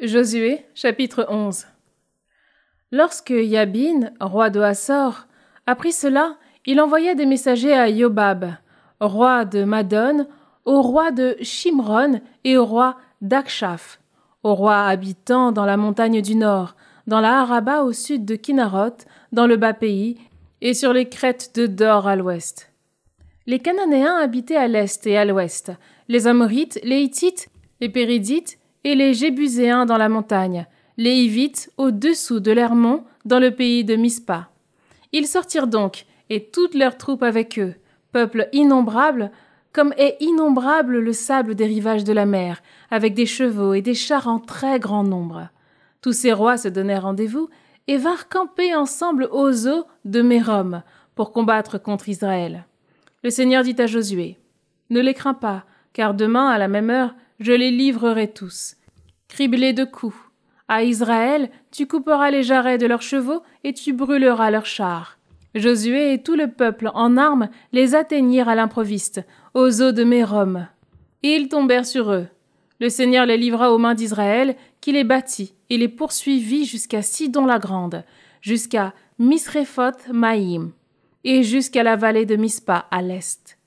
Josué, chapitre 11. Lorsque Yabin, roi de Hassor, apprit cela, il envoya des messagers à Yobab, roi de Madon, au roi de Shimron et au roi d'Akshaph, au roi habitant dans la montagne du nord, dans la Araba au sud de Kinnaroth, dans le bas pays, et sur les crêtes de Dor à l'ouest. Les Cananéens habitaient à l'est et à l'ouest, les Amorites, les Hittites, les Péridites et les Jébuséens dans la montagne, les Hivites au-dessous de l'Hermon dans le pays de Mispa. Ils sortirent donc, et toutes leurs troupes avec eux, peuple innombrable, comme est innombrable le sable des rivages de la mer, avec des chevaux et des chars en très grand nombre. Tous ces rois se donnèrent rendez-vous et vinrent camper ensemble aux eaux de Mérom pour combattre contre Israël. Le Seigneur dit à Josué, « Ne les crains pas, car demain, à la même heure, je les livrerai tous, criblés de coups. À Israël, tu couperas les jarrets de leurs chevaux et tu brûleras leurs chars. » Josué et tout le peuple en armes les atteignirent à l'improviste, aux eaux de Mérom. Et ils tombèrent sur eux. Le Seigneur les livra aux mains d'Israël, qui les battit et les poursuivit jusqu'à Sidon-la-Grande, jusqu'à Misréphoth-Maïm, et jusqu'à la vallée de Mispa à l'est.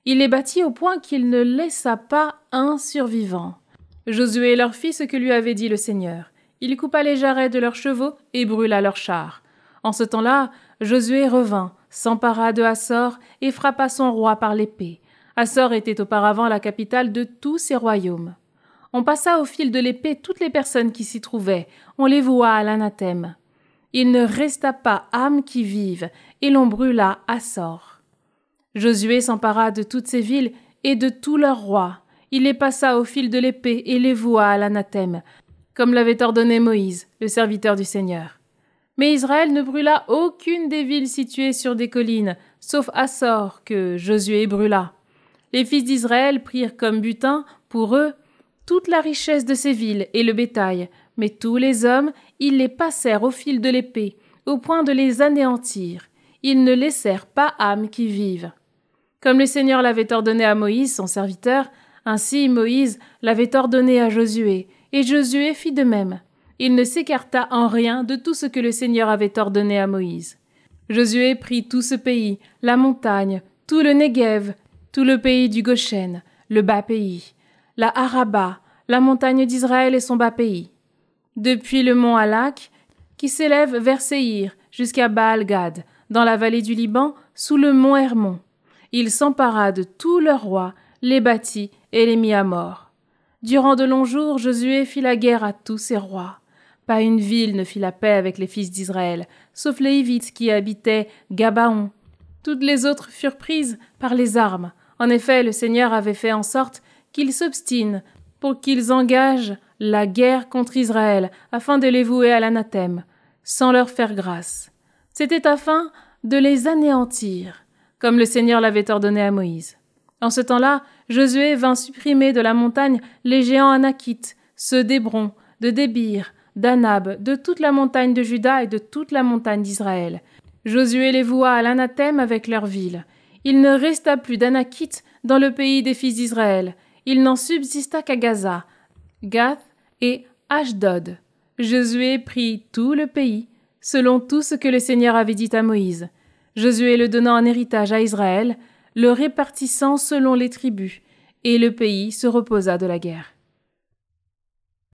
Il les battit au point qu'il ne laissa pas un survivant. Josué leur fit ce que lui avait dit le Seigneur. Il coupa les jarrets de leurs chevaux et brûla leurs chars. En ce temps-là, Josué revint, s'empara de Hassor et frappa son roi par l'épée. Hassor était auparavant la capitale de tous ses royaumes. On passa au fil de l'épée toutes les personnes qui s'y trouvaient, on les voua à l'anathème. Il ne resta pas âme qui vive, et l'on brûla Hassor. Josué s'empara de toutes ces villes et de tous leurs rois. Il les passa au fil de l'épée et les voua à l'anathème, comme l'avait ordonné Moïse, le serviteur du Seigneur. Mais Israël ne brûla aucune des villes situées sur des collines, sauf Hassor, que Josué brûla. Les fils d'Israël prirent comme butin, pour eux, toute la richesse de ces villes et le bétail, mais tous les hommes, ils les passèrent au fil de l'épée, au point de les anéantir. Ils ne laissèrent pas âme qui vive. Comme le Seigneur l'avait ordonné à Moïse, son serviteur, ainsi Moïse l'avait ordonné à Josué, et Josué fit de même. Il ne s'écarta en rien de tout ce que le Seigneur avait ordonné à Moïse. Josué prit tout ce pays, la montagne, tout le Néguev, tout le pays du Goshen, le bas pays, la Araba, la montagne d'Israël et son bas pays, depuis le mont Halak, qui s'élève vers Séhir, jusqu'à Baal-Gad, dans la vallée du Liban, sous le mont Hermon. Il s'empara de tous leurs rois, les battit et les mit à mort. Durant de longs jours, Josué fit la guerre à tous ses rois. Pas une ville ne fit la paix avec les fils d'Israël, sauf les Hivites qui habitaient Gabaon. Toutes les autres furent prises par les armes. En effet, le Seigneur avait fait en sorte qu'ils s'obstinent pour qu'ils engagent la guerre contre Israël, afin de les vouer à l'anathème, sans leur faire grâce. C'était afin de les anéantir, comme le Seigneur l'avait ordonné à Moïse. En ce temps-là, Josué vint supprimer de la montagne les géants anakites, ceux d'Hébron, de Débir, d'Anab, de toute la montagne de Juda et de toute la montagne d'Israël. Josué les voua à l'anathème avec leurs villes. Il ne resta plus d'Anakites dans le pays des fils d'Israël. Il n'en subsista qu'à Gaza, Gath et Ashdod. Josué prit tout le pays, selon tout ce que le Seigneur avait dit à Moïse. Josué le donna en héritage à Israël, le répartissant selon les tribus, et le pays se reposa de la guerre.